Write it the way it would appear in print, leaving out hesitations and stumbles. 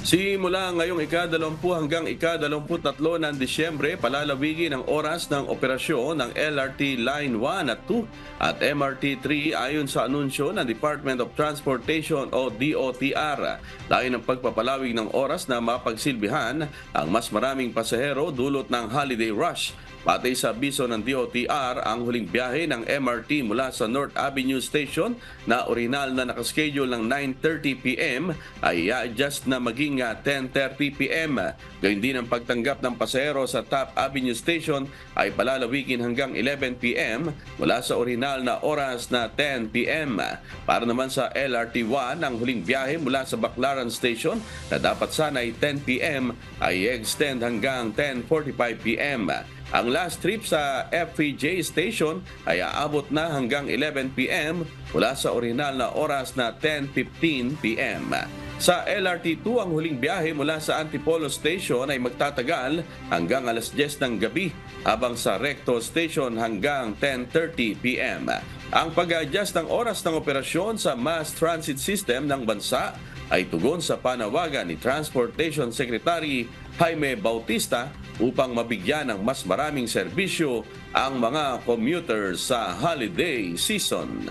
Simula ngayong ika-20 hanggang ika-23 ng Disyembre, palalawigin ang oras ng operasyon ng LRT Line 1 at 2 at MRT 3 ayon sa anunsyo ng Department of Transportation o DOTR. Layo ng pagpapalawig ng oras na mapagsilbihan ang mas maraming pasahero dulot ng holiday rush. Batay sa abiso ng DOTR, ang huling biyahe ng MRT mula sa North Avenue Station na orihinal na nakaschedule ng 9:30 p.m. ay i-adjust na maging 10:30 p.m. Gayun din ang pagtanggap ng pasahero sa Top Avenue Station ay palalawigin hanggang 11 p.m. mula sa orihinal na oras na 10 p.m. Para naman sa LRT1, ang huling biyahe mula sa Baclaran Station na dapat sana'y 10 p.m. ay i-extend hanggang 10:45 p.m. Ang last trip sa FVJ Station ay aabot na hanggang 11 p.m. mula sa orihinal na oras na 10:15 p.m. Sa LRT2, ang huling biyahe mula sa Antipolo Station ay magtatagal hanggang alas 10 ng gabi, habang sa Recto Station hanggang 10:30 p.m. Ang pag-adjust ng oras ng operasyon sa mass transit system ng bansa ay tugon sa panawagan ni Transportation Secretary Jaime Bautista upang mabigyan ng mas maraming serbisyo ang mga commuters sa holiday season.